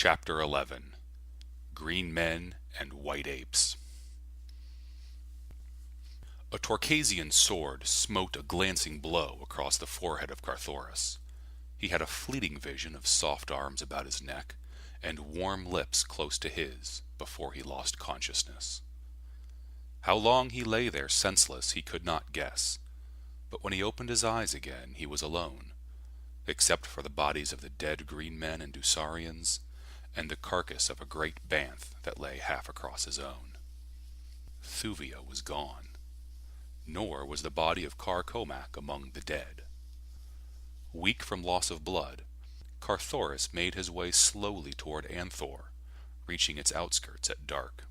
Chapter 11. Green Men and White Apes. A Torcasian sword smote a glancing blow across the forehead of Carthoris. He had a fleeting vision of soft arms about his neck and warm lips close to his before he lost consciousness. How long he lay there senseless he could not guess, but when he opened his eyes again he was alone, except for the bodies of the dead green men and Dusarians, and the carcass of a great banth that lay half across his own. Thuvia was gone, nor was the body of Car Comac among the dead. Weak from loss of blood, Carthoris made his way slowly toward Anthor, reaching its outskirts at dark.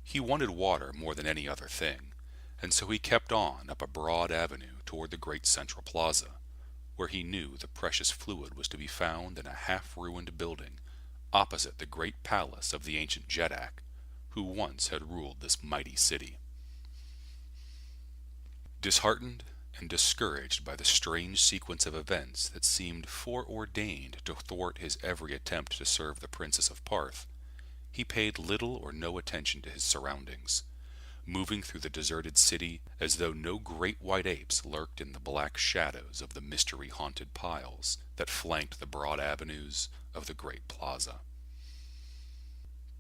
He wanted water more than any other thing, and so he kept on up a broad avenue toward the great central plaza, where he knew the precious fluid was to be found in a half-ruined building opposite the great palace of the ancient Jeddak, who once had ruled this mighty city. Disheartened and discouraged by the strange sequence of events that seemed foreordained to thwart his every attempt to serve the Princess of Parth, he paid little or no attention to his surroundings, moving through the deserted city as though no great white apes lurked in the black shadows of the mystery-haunted piles that flanked the broad avenues of the great plaza.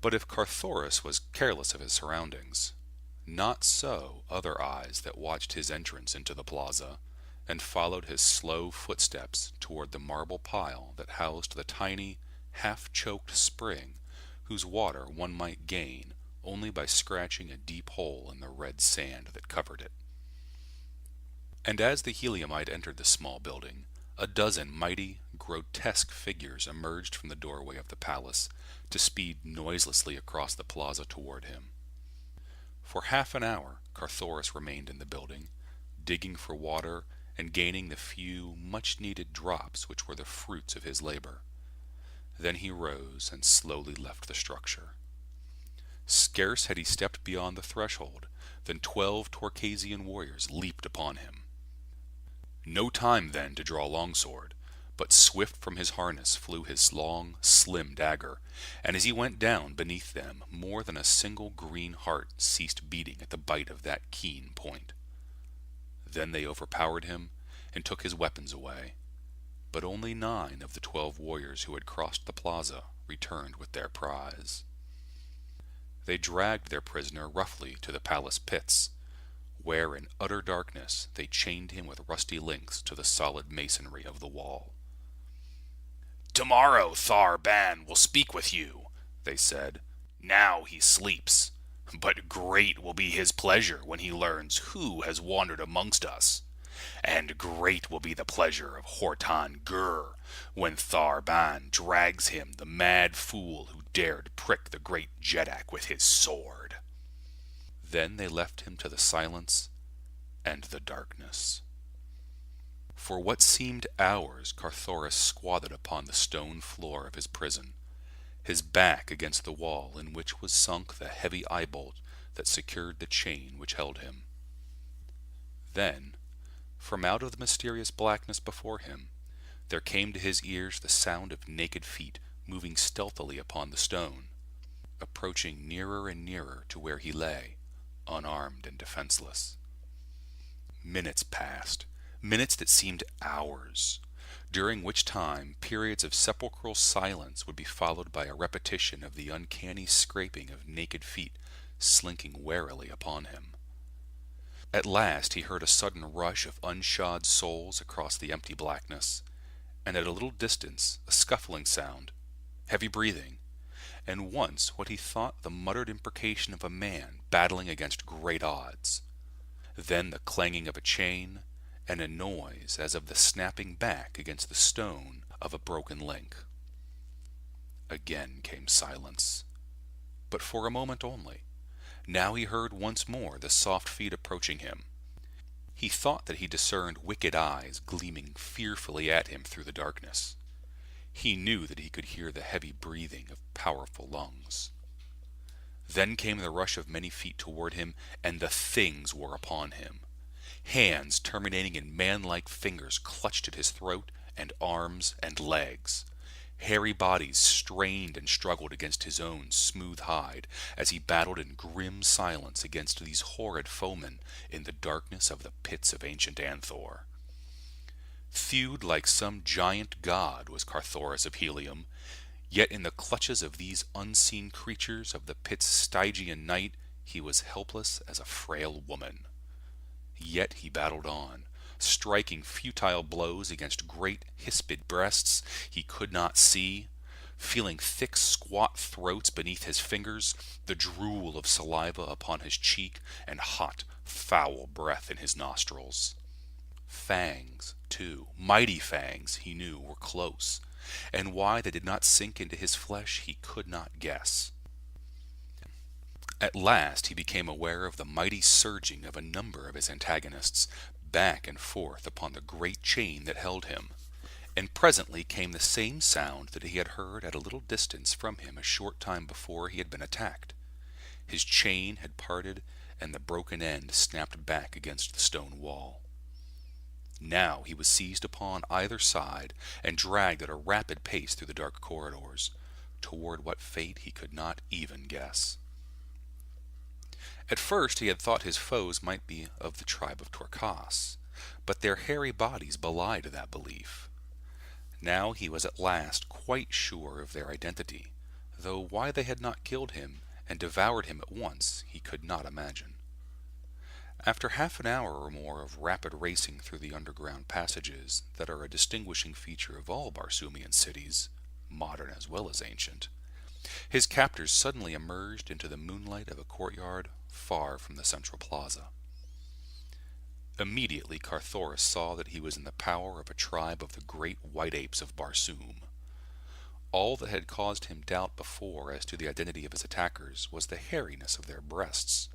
But if Carthoris was careless of his surroundings, not so other eyes that watched his entrance into the plaza and followed his slow footsteps toward the marble pile that housed the tiny, half-choked spring whose water one might gain only by scratching a deep hole in the red sand that covered it. And as the Heliumite entered the small building, a dozen mighty, grotesque figures emerged from the doorway of the palace to speed noiselessly across the plaza toward him. For half an hour Carthoris remained in the building, digging for water and gaining the few much-needed drops which were the fruits of his labor. Then he rose and slowly left the structure. Scarce had he stepped beyond the threshold than 12 Torcasian warriors leaped upon him. No time then to draw longsword, but swift from his harness flew his long, slim dagger, and as he went down beneath them, more than a single green heart ceased beating at the bite of that keen point. Then they overpowered him and took his weapons away, but only 9 of the 12 warriors who had crossed the plaza returned with their prize. They dragged their prisoner roughly to the palace pits, where in utter darkness they chained him with rusty links to the solid masonry of the wall. "Tomorrow Thar Ban will speak with you," they said. "Now he sleeps, but great will be his pleasure when he learns who has wandered amongst us. And great will be the pleasure of Hortan Gur when Thar Ban drags him, the mad fool who dared prick the great Jeddak with his sword." Then they left him to the silence and the darkness. For what seemed hours Carthoris squatted upon the stone floor of his prison, his back against the wall in which was sunk the heavy eye-bolt that secured the chain which held him. Then, from out of the mysterious blackness before him, there came to his ears the sound of naked feet moving stealthily upon the stone, approaching nearer and nearer to where he lay, unarmed and defenseless. Minutes passed, minutes that seemed hours, during which time periods of sepulchral silence would be followed by a repetition of the uncanny scraping of naked feet slinking warily upon him. At last he heard a sudden rush of unshod soles across the empty blackness, and at a little distance a scuffling sound, heavy breathing, and once what he thought the muttered imprecation of a man battling against great odds. Then the clanging of a chain, and a noise as of the snapping back against the stone of a broken link. Again came silence, but for a moment only. Now he heard once more the soft feet approaching him. He thought that he discerned wicked eyes gleaming fearfully at him through the darkness. He knew that he could hear the heavy breathing of powerful lungs. Then came the rush of many feet toward him, and the things were upon him. Hands terminating in man-like fingers clutched at his throat and arms and legs. Hairy bodies strained and struggled against his own smooth hide as he battled in grim silence against these horrid foemen in the darkness of the pits of ancient Anthor. Thewed like some giant god was Carthoris of Helium, yet in the clutches of these unseen creatures of the pit's Stygian night he was helpless as a frail woman. Yet he battled on, striking futile blows against great hispid breasts he could not see, feeling thick squat throats beneath his fingers, the drool of saliva upon his cheek, and hot, foul breath in his nostrils. Fangs, too, mighty fangs, he knew were close, and why they did not sink into his flesh he could not guess. At last he became aware of the mighty surging of a number of his antagonists, back and forth upon the great chain that held him, and presently came the same sound that he had heard at a little distance from him a short time before he had been attacked. His chain had parted, and the broken end snapped back against the stone wall. Now he was seized upon either side, and dragged at a rapid pace through the dark corridors, toward what fate he could not even guess. At first he had thought his foes might be of the tribe of Torcas, but their hairy bodies belied that belief. Now he was at last quite sure of their identity, though why they had not killed him and devoured him at once he could not imagine. After half an hour or more of rapid racing through the underground passages that are a distinguishing feature of all Barsoomian cities, modern as well as ancient, his captors suddenly emerged into the moonlight of a courtyard far from the central plaza. Immediately Carthoris saw that he was in the power of a tribe of the great white apes of Barsoom. All that had caused him doubt before as to the identity of his attackers was the hairiness of their breasts,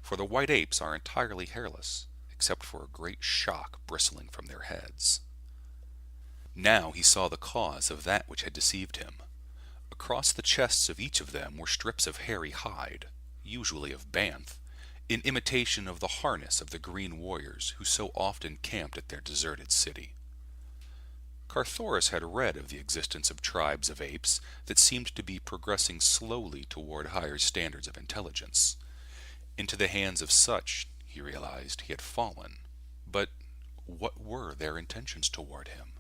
for the white apes are entirely hairless, except for a great shock bristling from their heads. Now he saw the cause of that which had deceived him. Across the chests of each of them were strips of hairy hide, usually of banth, in imitation of the harness of the green warriors who so often camped at their deserted city. Carthoris had read of the existence of tribes of apes that seemed to be progressing slowly toward higher standards of intelligence. Into the hands of such, he realized, he had fallen. But what were their intentions toward him?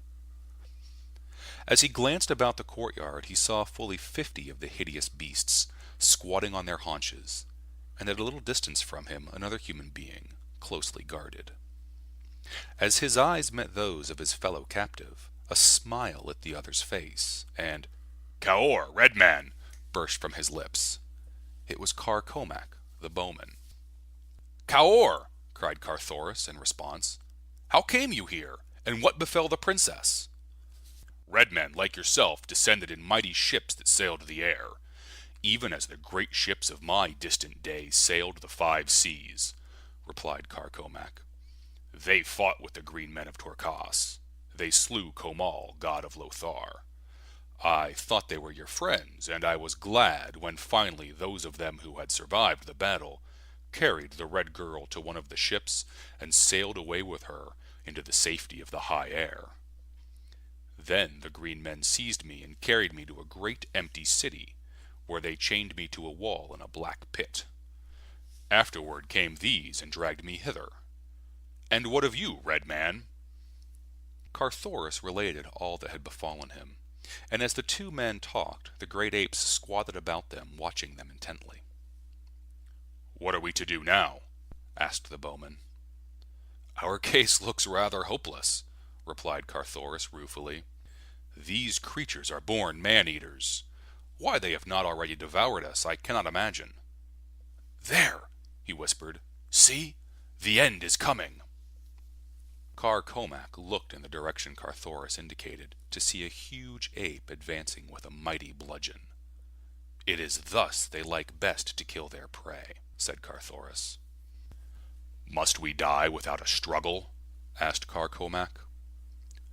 As he glanced about the courtyard, he saw fully 50 of the hideous beasts, squatting on their haunches, and at a little distance from him another human being, closely guarded. As his eyes met those of his fellow captive, a smile lit the other's face, and "Kaor, Red Man!" burst from his lips. It was Carcomac, the bowman. "Kaor!" cried Carthoris in response. "How came you here, and what befell the princess?" "Red men, like yourself, descended in mighty ships that sailed the air, even as the great ships of my distant day sailed the 5 seas," replied Carcomac. "They fought with the green men of Torcas. They slew Comal, god of Lothar. I thought they were your friends, and I was glad when finally those of them who had survived the battle carried the red girl to one of the ships and sailed away with her into the safety of the high air. Then the green men seized me and carried me to a great empty city, where they chained me to a wall in a black pit. Afterward came these and dragged me hither. And what of you, Red Man?" Carthoris related all that had befallen him, and as the two men talked, the great apes squatted about them, watching them intently. "What are we to do now?" asked the bowman. "Our case looks rather hopeless," replied Carthoris ruefully. "These creatures are born man-eaters. Why they have not already devoured us, I cannot imagine." "There!" he whispered. "See! The end is coming!" Carcomac looked in the direction Carthoris indicated to see a huge ape advancing with a mighty bludgeon. "It is thus they like best to kill their prey," said Carthoris. "Must we die without a struggle?" asked Carcomac.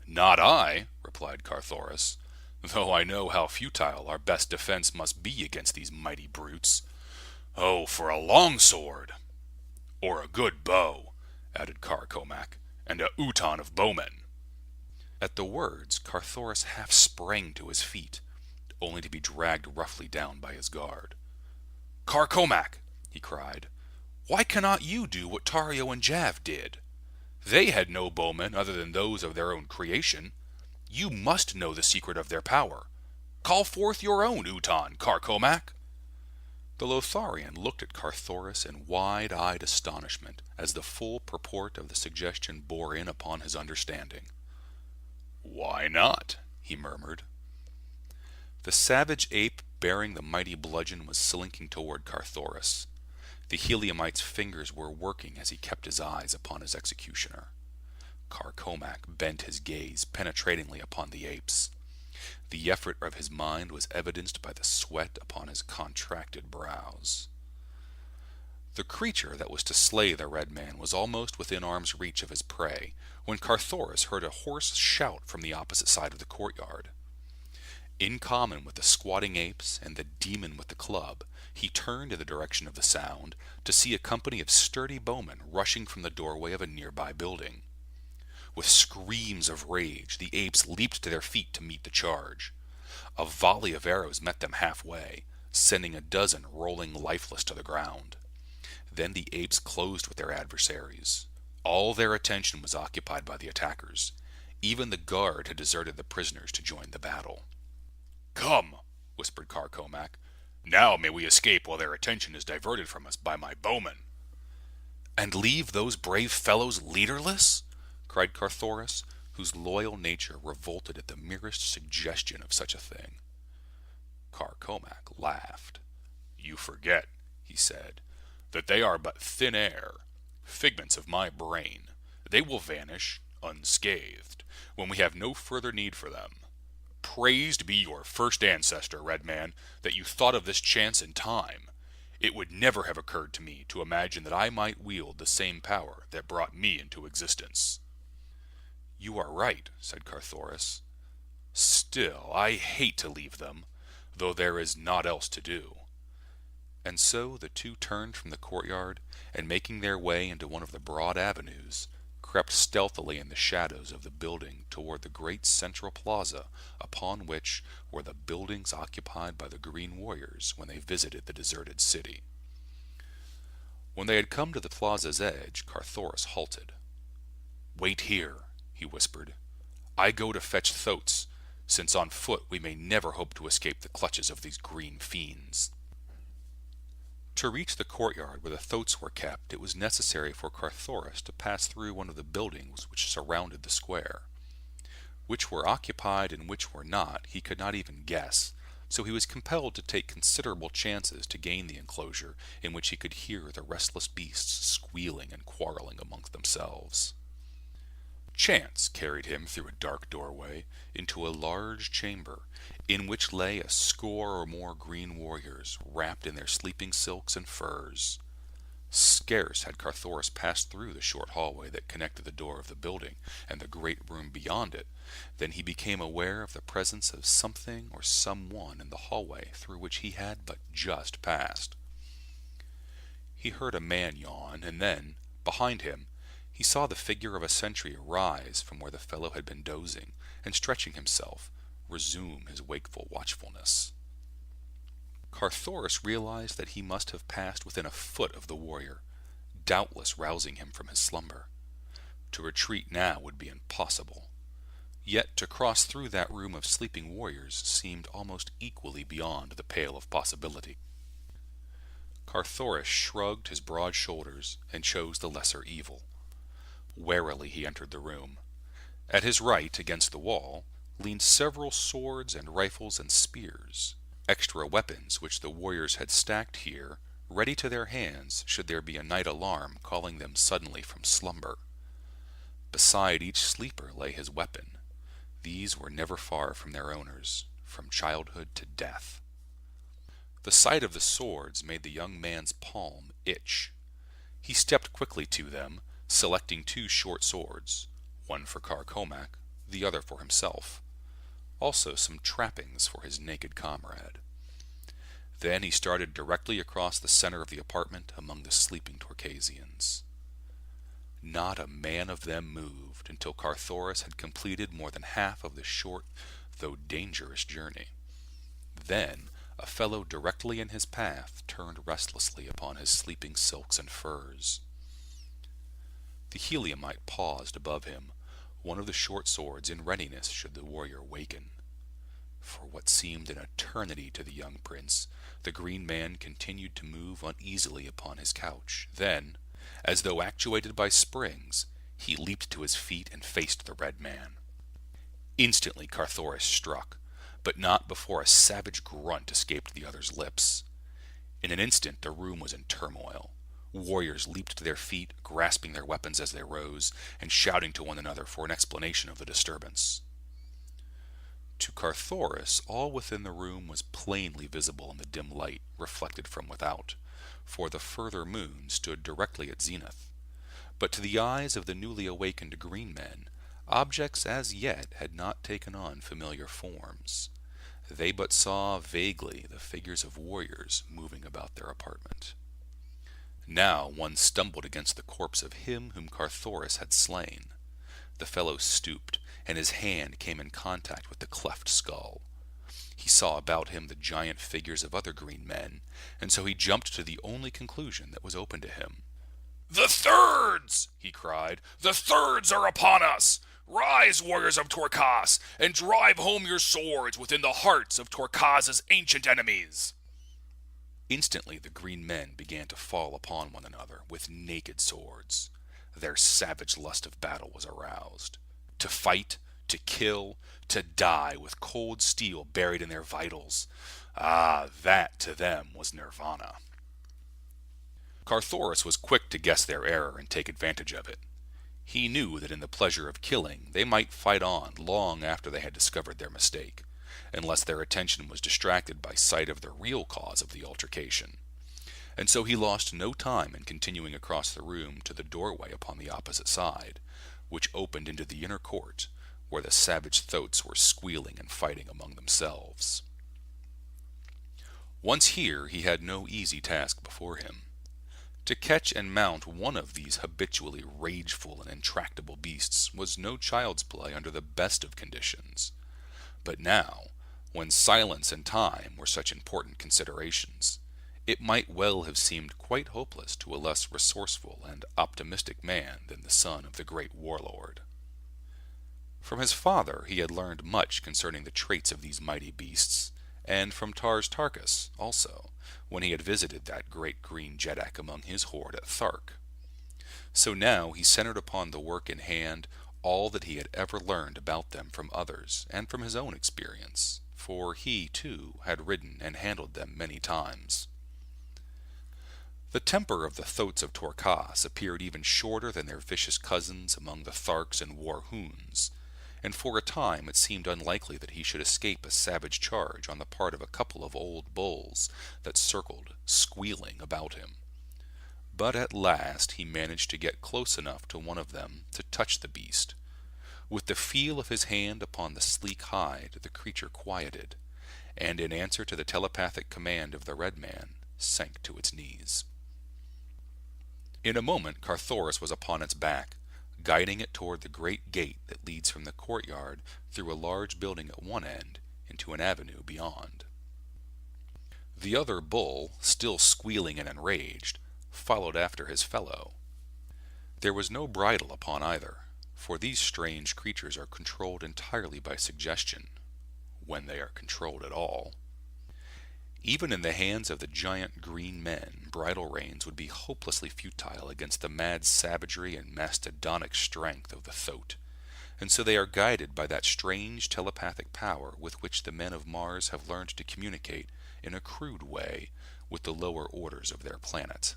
"Not I," replied Carthoris, "though I know how futile our best defense must be against these mighty brutes. Oh, for a long sword!" "Or a good bow," added Carcomac, "and a utan of bowmen." At the words, Carthoris half sprang to his feet, only to be dragged roughly down by his guard. "Carcomac!" he cried. "Why cannot you do what Tario and Jav did? They had no bowmen other than those of their own creation. You must know the secret of their power. Call forth your own Uton, Carcomac!" The Lotharian looked at Carthoris in wide-eyed astonishment as the full purport of the suggestion bore in upon his understanding. "Why not?" he murmured. The savage ape bearing the mighty bludgeon was slinking toward Carthoris. The Heliumite's fingers were working as he kept his eyes upon his executioner. Carcomac bent his gaze penetratingly upon the apes. The effort of his mind was evidenced by the sweat upon his contracted brows. The creature that was to slay the red man was almost within arm's reach of his prey, when Carthoris heard a hoarse shout from the opposite side of the courtyard. In common with the squatting apes and the demon with the club, he turned in the direction of the sound to see a company of sturdy bowmen rushing from the doorway of a nearby building. With screams of rage, the apes leaped to their feet to meet the charge. A volley of arrows met them halfway, sending a dozen rolling lifeless to the ground. Then the apes closed with their adversaries. All their attention was occupied by the attackers. Even the guard had deserted the prisoners to join the battle. "Come," whispered Carcomac. "Now may we escape while their attention is diverted from us by my bowmen." "And leave those brave fellows leaderless?" cried Carthoris, whose loyal nature revolted at the merest suggestion of such a thing. Carcomac laughed. "You forget," he said, "that they are but thin air, figments of my brain. They will vanish, unscathed, when we have no further need for them. Praised be your first ancestor, Red Man, that you thought of this chance in time. It would never have occurred to me to imagine that I might wield the same power that brought me into existence." "You are right," said Carthoris. "Still, I hate to leave them, though there is naught else to do." And so the two turned from the courtyard, and making their way into one of the broad avenues, crept stealthily in the shadows of the building toward the great central plaza upon which were the buildings occupied by the Green Warriors when they visited the deserted city. When they had come to the plaza's edge, Carthoris halted. "Wait here," he whispered. "I go to fetch Thotes, since on foot we may never hope to escape the clutches of these green fiends." To reach the courtyard where the Thotes were kept, it was necessary for Carthoris to pass through one of the buildings which surrounded the square. Which were occupied and which were not, he could not even guess, so he was compelled to take considerable chances to gain the enclosure in which he could hear the restless beasts squealing and quarreling amongst themselves. Chance carried him through a dark doorway into a large chamber, in which lay a score or more green warriors, wrapped in their sleeping silks and furs. Scarce had Carthoris passed through the short hallway that connected the door of the building and the great room beyond it, than he became aware of the presence of something or someone in the hallway through which he had but just passed. He heard a man yawn, and then, behind him, he saw the figure of a sentry arise from where the fellow had been dozing, and stretching himself, resume his wakeful watchfulness. Carthoris realized that he must have passed within a foot of the warrior, doubtless rousing him from his slumber. To retreat now would be impossible. Yet to cross through that room of sleeping warriors seemed almost equally beyond the pale of possibility. Carthoris shrugged his broad shoulders and chose the lesser evil. Warily he entered the room. At his right, against the wall, leaned several swords and rifles and spears, extra weapons which the warriors had stacked here, ready to their hands should there be a night alarm calling them suddenly from slumber. Beside each sleeper lay his weapon. These were never far from their owners, from childhood to death. The sight of the swords made the young man's palm itch. He stepped quickly to them, selecting two short swords, one for Carcomac, the other for himself, also some trappings for his naked comrade. Then he started directly across the center of the apartment among the sleeping Torcasians. Not a man of them moved until Carthoris had completed more than half of the short, though dangerous journey. Then a fellow directly in his path turned restlessly upon his sleeping silks and furs. The Heliumite paused above him, one of the short swords in readiness should the warrior waken. For what seemed an eternity to the young prince, the green man continued to move uneasily upon his couch. Then, as though actuated by springs, he leaped to his feet and faced the red man. Instantly Carthoris struck, but not before a savage grunt escaped the other's lips. In an instant the room was in turmoil. Warriors leaped to their feet, grasping their weapons as they rose, and shouting to one another for an explanation of the disturbance. To Carthoris, all within the room was plainly visible in the dim light reflected from without, for the further moon stood directly at zenith. But to the eyes of the newly awakened green men, objects as yet had not taken on familiar forms. They but saw vaguely the figures of warriors moving about their apartment. Now one stumbled against the corpse of him whom Carthoris had slain. The fellow stooped, and his hand came in contact with the cleft skull. He saw about him the giant figures of other green men, and so he jumped to the only conclusion that was open to him. "The Thirds!" he cried. "The Thirds are upon us! Rise, warriors of Torcas, and drive home your swords within the hearts of Torcas's ancient enemies!" Instantly the green men began to fall upon one another with naked swords. Their savage lust of battle was aroused. To fight, to kill, to die with cold steel buried in their vitals. That to them was nirvana. Carthoris was quick to guess their error and take advantage of it. He knew that in the pleasure of killing they might fight on long after they had discovered their mistake, unless their attention was distracted by sight of the real cause of the altercation. And so he lost no time in continuing across the room to the doorway upon the opposite side, which opened into the inner court, where the savage thoats were squealing and fighting among themselves. Once here he had no easy task before him. To catch and mount one of these habitually rageful and intractable beasts was no child's play under the best of conditions. But now, when silence and time were such important considerations, it might well have seemed quite hopeless to a less resourceful and optimistic man than the son of the great warlord. From his father he had learned much concerning the traits of these mighty beasts, and from Tars Tarkas also, when he had visited that great green jeddak among his horde at Thark. So now he centered upon the work in hand all that he had ever learned about them from others and from his own experience, for he, too, had ridden and handled them many times. The temper of the thoats of Torcas appeared even shorter than their vicious cousins among the Tharks and Warhoons, and for a time it seemed unlikely that he should escape a savage charge on the part of a couple of old bulls that circled, squealing, about him. But at last he managed to get close enough to one of them to touch the beast. With the feel of his hand upon the sleek hide, the creature quieted, and in answer to the telepathic command of the red man, sank to its knees. In a moment Carthoris was upon its back, guiding it toward the great gate that leads from the courtyard through a large building at one end into an avenue beyond. The other bull, still squealing and enraged, followed after his fellow. There was no bridle upon either, for these strange creatures are controlled entirely by suggestion, when they are controlled at all. Even in the hands of the giant green men, bridle reins would be hopelessly futile against the mad savagery and mastodonic strength of the thoat, and so they are guided by that strange telepathic power with which the men of Mars have learned to communicate in a crude way with the lower orders of their planet.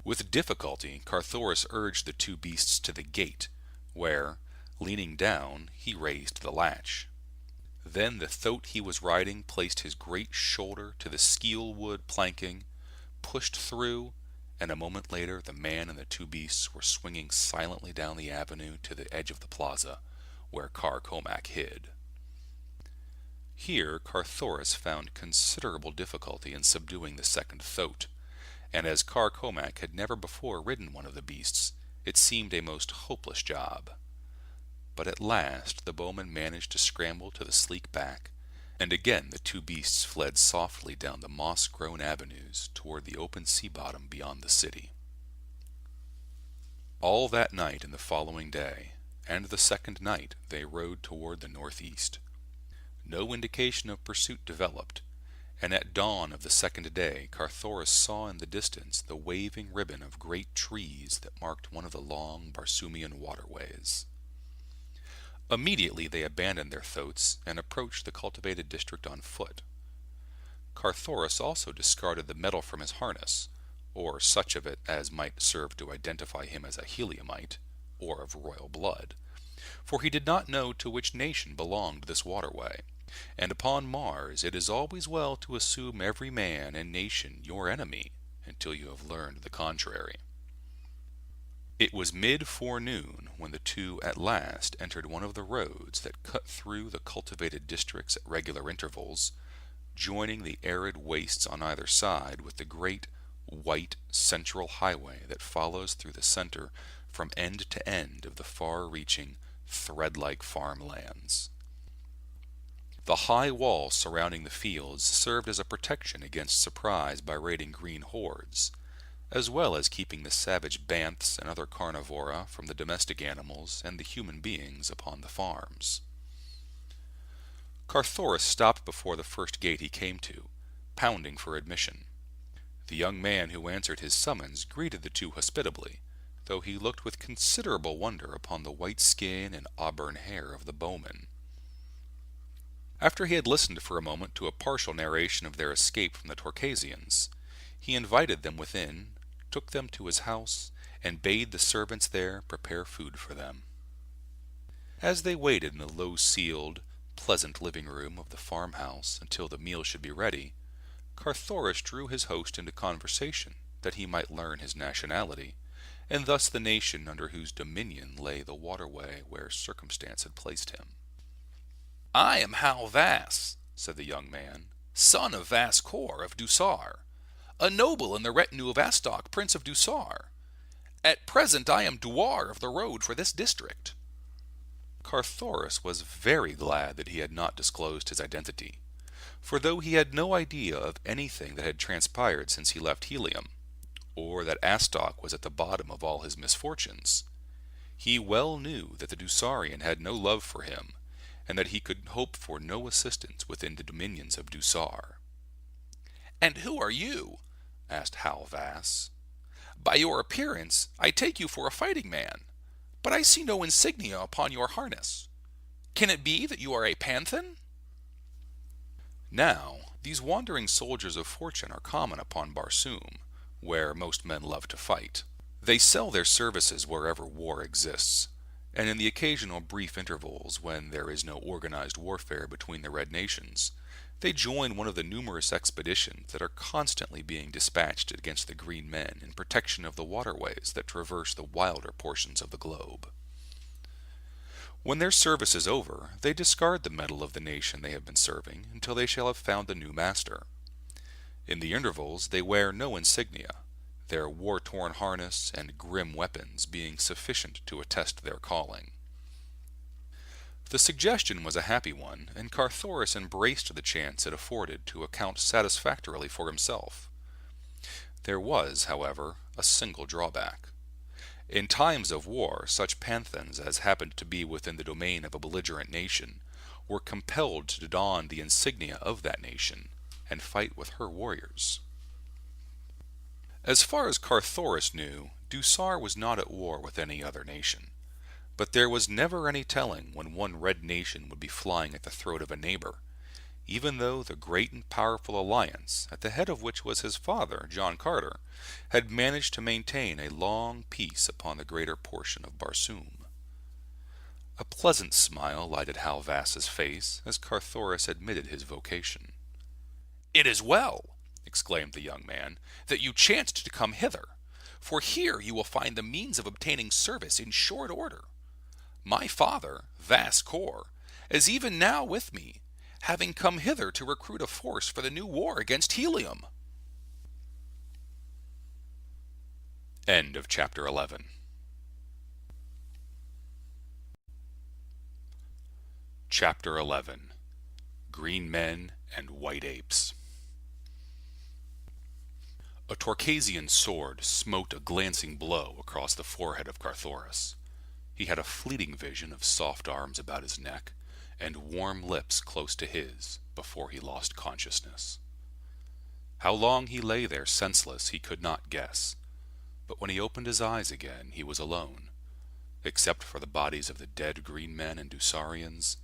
With difficulty, Carthoris urged the two beasts to the gate, where, leaning down, he raised the latch. Then the thoat he was riding placed his great shoulder to the skeel-wood planking, pushed through, and a moment later the man and the two beasts were swinging silently down the avenue to the edge of the plaza, where Carcomac hid. Here Carthoris found considerable difficulty in subduing the second thoat, and as Carcomac had never before ridden one of the beasts, It seemed a most hopeless job. But at last the bowman managed to scramble to the sleek back, and again the two beasts fled softly down the moss-grown avenues toward the open sea bottom beyond the city. All that night and the following day, and the second night, they rode toward the northeast. No indication of pursuit developed, and at dawn of the second day Carthoris saw in the distance the waving ribbon of great trees that marked one of the long Barsoomian waterways. Immediately they abandoned their thoats and approached the cultivated district on foot. Carthoris also discarded the metal from his harness, or such of it as might serve to identify him as a Heliumite, or of royal blood, for he did not know to which nation belonged this waterway, and upon Mars it is always well to assume every man and nation your enemy until you have learned the contrary. It was mid-forenoon when the two at last entered one of the roads that cut through the cultivated districts at regular intervals, joining the arid wastes on either side with the great white central highway that follows through the center from end to end of the far-reaching, thread-like farmlands. The high wall surrounding the fields served as a protection against surprise by raiding green hordes, as well as keeping the savage banths and other carnivora from the domestic animals and the human beings upon the farms. Carthoris stopped before the first gate he came to, pounding for admission. The young man who answered his summons greeted the two hospitably, though he looked with considerable wonder upon the white skin and auburn hair of the bowman. After he had listened for a moment to a partial narration of their escape from the Torcasians, he invited them within, took them to his house, and bade the servants there prepare food for them. As they waited in the low-ceiled, pleasant living-room of the farmhouse until the meal should be ready, Carthoris drew his host into conversation, that he might learn his nationality, and thus the nation under whose dominion lay the waterway where circumstance had placed him. "I am Hal Vass," said the young man, "son of Vass Cor of Dusar, a noble in the retinue of Astok, Prince of Dusar. At present I am douar of the road for this district." Carthoris was very glad that he had not disclosed his identity, for though he had no idea of anything that had transpired since he left Helium, or that Astok was at the bottom of all his misfortunes, he well knew that the Dusarian had no love for him, and that he could hope for no assistance within the dominions of Dusar. "And who are you?" asked Hal Vass. "By your appearance I take you for a fighting man, but I see no insignia upon your harness. Can it be that you are a panthan?" Now, these wandering soldiers of fortune are common upon Barsoom, where most men love to fight. They sell their services wherever war exists, and in the occasional brief intervals when there is no organized warfare between the red nations, they join one of the numerous expeditions that are constantly being dispatched against the green men in protection of the waterways that traverse the wilder portions of the globe. When their service is over, they discard the metal of the nation they have been serving until they shall have found a new master. In the intervals they wear no insignia, their war-torn harness and grim weapons being sufficient to attest their calling. The suggestion was a happy one, and Carthoris embraced the chance it afforded to account satisfactorily for himself. There was, however, a single drawback. In times of war, such panthans as happened to be within the domain of a belligerent nation were compelled to don the insignia of that nation and fight with her warriors. As far as Carthoris knew, Dusar was not at war with any other nation, but there was never any telling when one red nation would be flying at the throat of a neighbor, even though the great and powerful alliance, at the head of which was his father, John Carter, had managed to maintain a long peace upon the greater portion of Barsoom. A pleasant smile lighted Hal Vass's face as Carthoris admitted his vocation. "It is well," exclaimed the young man, "that you chanced to come hither, for here you will find the means of obtaining service in short order. My father, Vass Cor, is even now with me, having come hither to recruit a force for the new war against Helium." End of chapter 11. Chapter 11. Green Men and White Apes. A Torcasian sword smote a glancing blow across the forehead of Carthoris. He had a fleeting vision of soft arms about his neck and warm lips close to his before he lost consciousness. How long he lay there senseless he could not guess, but when he opened his eyes again he was alone, except for the bodies of the dead green men and Dusarians,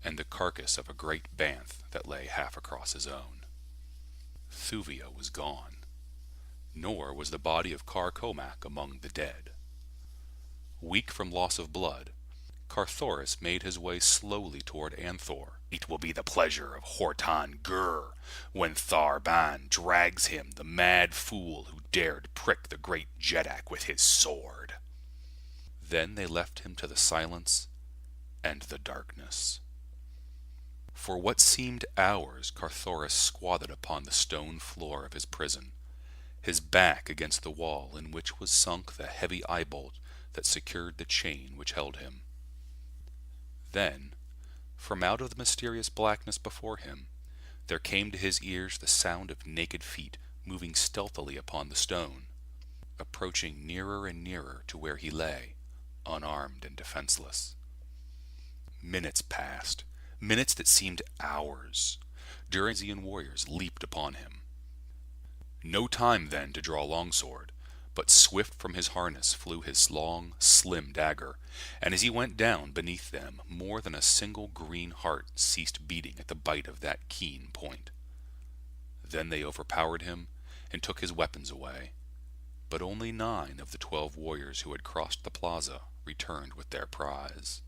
and the carcass of a great banth that lay half across his own. Thuvia was gone, nor was the body of Car Comac among the dead. Weak from loss of blood, Carthoris made his way slowly toward Anthor. It will be the pleasure of Hortan Gur when Tharban drags him, the mad fool who dared prick the great Jeddak with his sword. Then they left him to the silence and the darkness. For what seemed hours Carthoris squatted upon the stone floor of his prison, his back against the wall in which was sunk the heavy eye-bolt that secured the chain which held him. Then, from out of the mysterious blackness before him, there came to his ears the sound of naked feet moving stealthily upon the stone, approaching nearer and nearer to where he lay, unarmed and defenseless. Minutes passed, minutes that seemed hours, during the warriors leaped upon him. No time then to draw longsword, but swift from his harness flew his long, slim dagger, and as he went down beneath them, more than a single green heart ceased beating at the bite of that keen point. Then they overpowered him and took his weapons away, but only 9 of the 12 warriors who had crossed the plaza returned with their prize.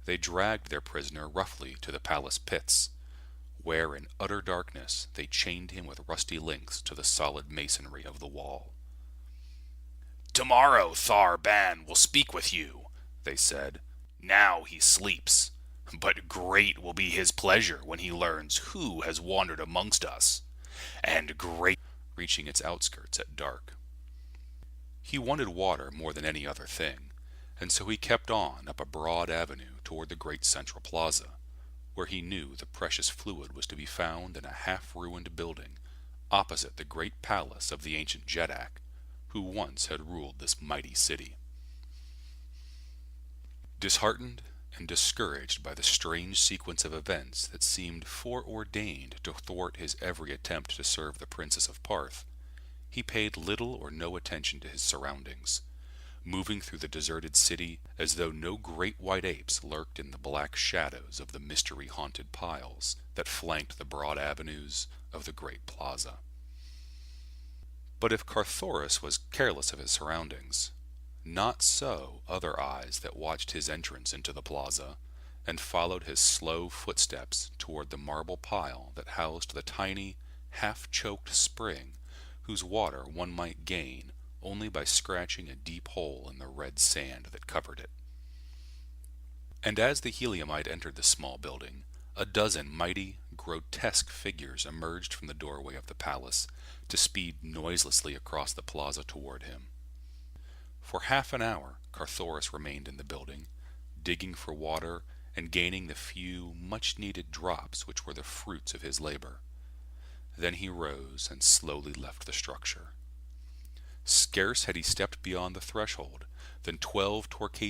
They dragged their prisoner roughly to the palace pits, where in utter darkness they chained him with rusty links to the solid masonry of the wall. "Tomorrow Tharban will speak with you," they said. "Now he sleeps, but great will be his pleasure when he learns who has wandered amongst us, and great," reaching its outskirts at dark. He wanted water more than any other thing, and so he kept on up a broad avenue toward the great central plaza, where he knew the precious fluid was to be found in a half-ruined building opposite the great palace of the ancient Jeddak, who once had ruled this mighty city. Disheartened and discouraged by the strange sequence of events that seemed foreordained to thwart his every attempt to serve the Princess of Parth, he paid little or no attention to his surroundings, moving through the deserted city as though no great white apes lurked in the black shadows of the mystery-haunted piles that flanked the broad avenues of the great plaza. But if Carthoris was careless of his surroundings, not so other eyes that watched his entrance into the plaza and followed his slow footsteps toward the marble pile that housed the tiny, half-choked spring whose water one might gain only by scratching a deep hole in the red sand that covered it. And as the Heliumite entered the small building, a dozen mighty, grotesque figures emerged from the doorway of the palace to speed noiselessly across the plaza toward him. For half an hour Carthoris remained in the building, digging for water and gaining the few much-needed drops which were the fruits of his labor. Then he rose and slowly left the structure. Scarce had he stepped beyond the threshold than 12 Torcasians